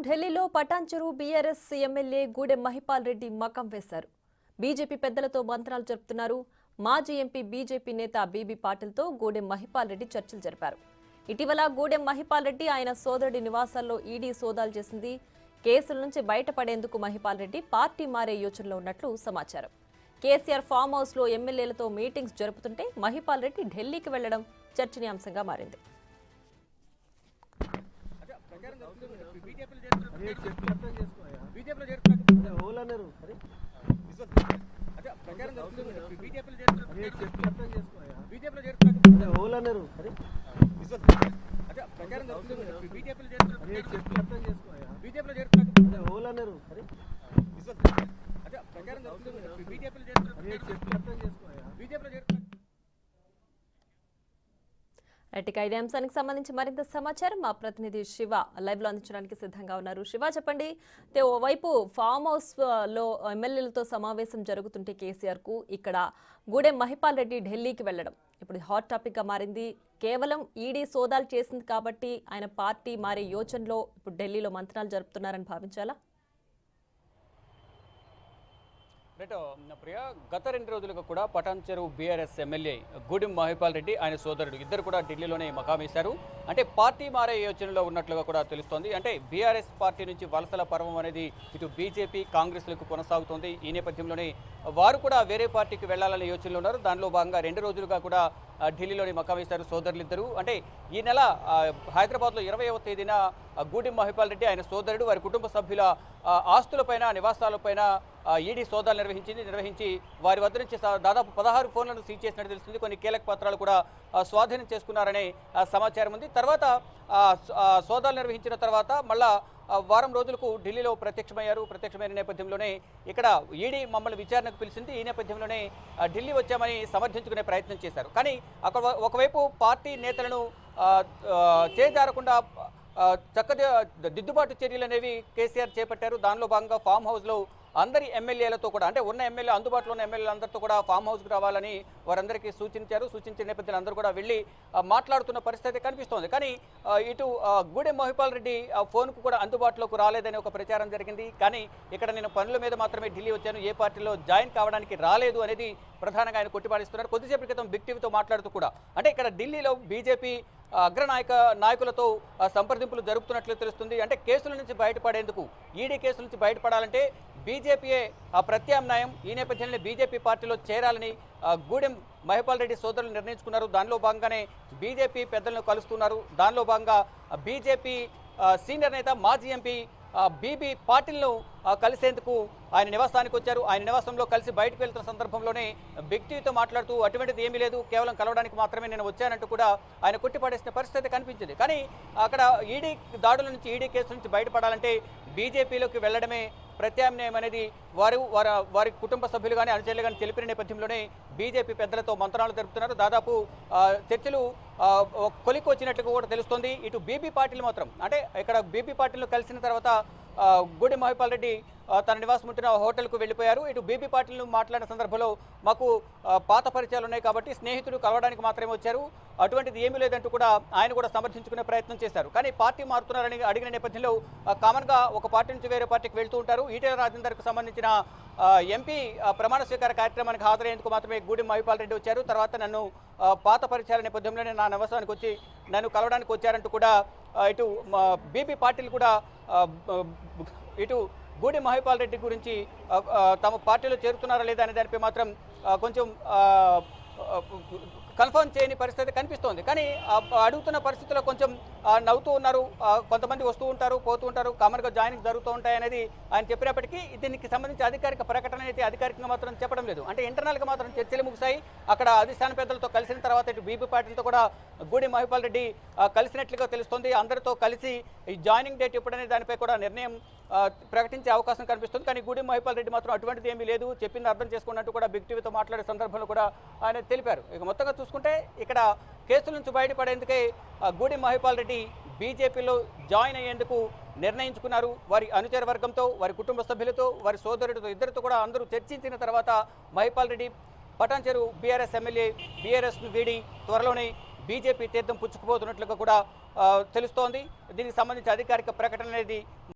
ఢిల్లీలో Patancheru BRS MLA Gudem Mahipal Reddy మకం వేశారు. BJP పెద్దలతో మంత్రాలు జరుపుతున్నారు. మాజీ ఎంపీ బీజేపీ నేత బీబీ పాటిల్తో గూడెం మహిపాల్ రెడ్డి చర్చలు జరిపారు. ఇటీవల గూడెం మహిపాల్ రెడ్డి ఆయన సోదరుడి నివాసాల్లో ఈడీ సోదాలు చేసింది. కేసుల నుంచి బయటపడేందుకు మహిపాల్ రెడ్డి పార్టీ మారే యోచనలో ఉన్నట్లు సమాచారం. కేసీఆర్ ఫామ్ హౌస్ లో ఎమ్మెల్యేలతో మీటింగ్స్ జరుపుతుంటే మహిపాల్ రెడ్డి ఢిల్లీకి వెళ్లడం చర్చనీయాంశంగా మారింది. ఇదే అంశానికి సంబంధించి మరింత సమాచారం మా ప్రతినిధి శివ లైవ్ లో అందించడానికి సిద్ధంగా ఉన్నారు. శివ, చెప్పండి. ఓవైపు ఫామ్ హౌస్ లో ఎమ్మెల్యేలతో సమావేశం జరుగుతుంటే కేసీఆర్ కు ఇక్కడ గూడెం మహిపాల్ రెడ్డి ఢిల్లీకి వెళ్లడం ఇప్పుడు హాట్ టాపిక్ గా మారింది. కేవలం ఈడీ సోదాలు చేసింది కాబట్టి ఆయన పార్టీ మారే యోచనలో ఇప్పుడు ఢిల్లీలో మంత్రాలు జరుపుతున్నారని భావించాలా? ప్రియా, గత 2 రోజులుగా కూడా పటాన్చెరు బీఆర్ఎస్ ఎమ్మెల్యే గూడెం మహిపాల్ రెడ్డి ఆయన సోదరుడు ఇద్దరు కూడా ఢిల్లీలోనే మకామేశారు. అంటే పార్టీ మారే యోచనలో ఉన్నట్లుగా కూడా తెలుస్తోంది. అంటే బీఆర్ఎస్ పార్టీ నుంచి వలసల పర్వం అనేది ఇటు బీజేపీ కాంగ్రెస్లకు కొనసాగుతోంది. ఈ నేపథ్యంలోనే వారు కూడా వేరే పార్టీకి వెళ్లాలనే యోచనలో ఉన్నారు. దానిలో భాగంగా 2 రోజులుగా కూడా ఢిల్లీలోని మకామేశారు సోదరులిద్దరూ. అంటే ఈ నెల హైదరాబాద్లో 20వ తేదీన గూడెం మహిపాల్ రెడ్డి ఆయన సోదరుడు వారి కుటుంబ సభ్యుల ఆస్తులపైన నివాసాలపైన ఈడీ సోదాలు నిర్వహించి వారి వద్ద నుంచి దాదాపు 16 ఫోన్లను సీజ్ చేసినట్టు తెలుస్తుంది. కొన్ని కీలక పత్రాలు కూడా స్వాధీనం చేసుకున్నారనే సమాచారం ఉంది. తర్వాత సోదాలు నిర్వహించిన తర్వాత మళ్ళా వారం రోజులకు ఢిల్లీలో ప్రత్యక్షమైన నేపథ్యంలోనే ఇక్కడ ఈడీ మమ్మల్ని విచారణకు పిలిచింది. ఈ నేపథ్యంలోనే ఢిల్లీ వచ్చామని సమర్థించుకునే ప్రయత్నం చేశారు. కానీ అక్కడ ఒకవైపు పార్టీ నేతలను చేజారకుండా దిద్దుబాటు చర్యలు అనేవి కేసీఆర్ చేపట్టారు. దానిలో భాగంగా ఫామ్ హౌస్లో అందరి ఎమ్మెల్యేలతో కూడా, అంటే ఉన్న ఎమ్మెల్యే అందుబాటులో ఉన్న ఎమ్మెల్యేలందరితో కూడా ఫామ్ హౌస్కి రావాలని వారందరికీ సూచించిన నేపథ్యంలో అందరూ కూడా వెళ్ళి మాట్లాడుతున్న పరిస్థితి కనిపిస్తోంది. కానీ ఇటు గూడెం మహిపాల్ రెడ్డి ఫోన్కు కూడా అందుబాటులోకి రాలేదని ఒక ప్రచారం జరిగింది. కానీ ఇక్కడ నేను పనుల మీద మాత్రమే ఢిల్లీ వచ్చాను, ఏ పార్టీలో జాయిన్ కావడానికి రాలేదు అనేది ప్రధానంగా ఆయన కొట్టిపాడిస్తున్నారు. కొద్దిసేపటి క్రితం బిగ్ టీవీతో మాట్లాడుతూ కూడా, అంటే ఇక్కడ ఢిల్లీలో బీజేపీ నాయకులతో సంప్రదింపులు జరుపుతున్నట్లు తెలుస్తుంది. అంటే కేసుల నుంచి బయటపడేందుకు, ఈడీ కేసుల నుంచి బయటపడాలంటే బీజేపీయే ప్రత్యామ్నాయం. ఈ నేపథ్యంలో బీజేపీ పార్టీలో చేరాలని గూడెం మహిపాల్ రెడ్డి సోదరులు నిర్ణయించుకున్నారు. దానిలో భాగంగానే బీజేపీ పెద్దలను కలుస్తున్నారు. దానిలో భాగంగా బీజేపీ సీనియర్ నేత మాజీ ఎంపీ బీబీ పాటిల్ను కలిసేందుకు ఆయన నివాసానికి వచ్చారు. ఆయన నివాసంలో కలిసి బయటకు వెళ్తున్న సందర్భంలోనే బిగ్ టీవీతో మాట్లాడుతూ అటువంటిది ఏమీ లేదు, కేవలం కలవడానికి మాత్రమే నేను వచ్చానంటూ కూడా ఆయన కొట్టిపడేసిన పరిస్థితి కనిపించింది. కానీ అక్కడ ఈడీ దాడుల నుంచి, ఈడీ కేసుల నుంచి బయటపడాలంటే బీజేపీలోకి వెళ్లడమే ప్రత్యామ్నాయం అనేది వారి కుటుంబ సభ్యులు కానీ అనుచరులు కానీ తెలిపిన నేపథ్యంలోనే బీజేపీ పెద్దలతో మంత్రాలు జరుపుతున్నారు. దాదాపు చర్చలు కొలికి వచ్చినట్లు కూడా తెలుస్తోంది. ఇటు బీబీ పాటిల్ మాత్రం, అంటే ఇక్కడ బీబీ పాటిల్ను కలిసిన తర్వాత గూడెం మహిపాల్ రెడ్డి తన నివాసం ఉంటున్న హోటల్కు వెళ్ళిపోయారు. ఇటు బీబీ పాటిల్ను మాట్లాడిన సందర్భంలో మాకు పాత పరిచయాలు ఉన్నాయి కాబట్టి స్నేహితులు కలవడానికి మాత్రమే వచ్చారు, అటువంటిది ఏమీ లేదంటూ కూడా ఆయన కూడా సమర్థించుకునే ప్రయత్నం చేశారు. కానీ పార్టీ మారుతున్నారని అడిగిన నేపథ్యంలో కామన్గా ఒక పార్టీ నుంచి వేరే పార్టీకి వెళ్తూ ఉంటారు. ఈటెల రాజేందర్కు సంబంధించిన ఎంపీ ప్రమాణ స్వీకార కార్యక్రమానికి హాజరయ్యేందుకు మాత్రమే గూడెం మహిపాల్ రెడ్డి వచ్చారు. తర్వాత నన్ను పాత పరిచయాల నేపథ్యంలోనే నా నివాసానికి వచ్చి నన్ను కలవడానికి వచ్చారంటూ కూడా ఇటు బీబీ పాటిల్ కూడా ఇటు గూడెం మహిపాల్ రెడ్డి గురించి తమ పార్టీలో చేరుతున్నారా లేదా అనే దానిపై మాత్రం కొంచెం కన్ఫర్మ్ చేయని పరిస్థితి కనిపిస్తోంది. కానీ అడుగుతున్న పరిస్థితుల్లో కొంచెం నవ్వుతూ ఉన్నారు. కొంతమంది వస్తూ ఉంటారు, పోతూ ఉంటారు, కామన్గా జాయినింగ్ జరుగుతూ ఉంటాయి అనేది ఆయన చెప్పినప్పటికీ దీనికి సంబంధించి అధికారిక ప్రకటన అయితే అధికారికంగా మాత్రం చెప్పడం లేదు. అంటే ఇంటర్నల్గా మాత్రం చర్చలు ముగిశాయి. అక్కడ అధిష్టాన పెద్దలతో కలిసిన తర్వాత ఇటు బీబీ పాటిల్తో కూడా గూడెం మహిపాల్ రెడ్డి కలిసినట్లుగా తెలుస్తుంది. అందరితో కలిసి ఈ జాయినింగ్ డేట్ ఎప్పుడనే దానిపై కూడా నిర్ణయం ప్రకటించే అవకాశం కనిపిస్తుంది. కానీ గూడెం మహిపాల్ రెడ్డి మాత్రం అటువంటిది ఏమీ లేదు, చెప్పింది అర్థం చేసుకున్నట్టు కూడా బిగ్ టీవీతో మాట్లాడే సందర్భంలో కూడా ఆయన తెలిపారు. ఇక మొత్తంగా చూసుకుంటే ఇక్కడ కేసుల నుంచి బయటపడేందుకే గూడెం మహిపాల్ రెడ్డి బీజేపీలో జాయిన్ అయ్యేందుకు నిర్ణయించుకున్నారు. వారి అనుచర వర్గంతో, వారి కుటుంబ సభ్యులతో, వారి సోదరుడితో ఇద్దరితో కూడా అందరూ చర్చించిన తర్వాత మహిపాల్ రెడ్డి పటాన్చెరు బీఆర్ఎస్ ఎమ్మెల్యే బీఆర్ఎస్ను వీడి త్వరలోనే బీజేపీ తీర్థం పుచ్చుకుపోతున్నట్లుగా కూడా తెలుస్తోంది. దీనికి సంబంధించి అధికారిక ప్రకటన అనేది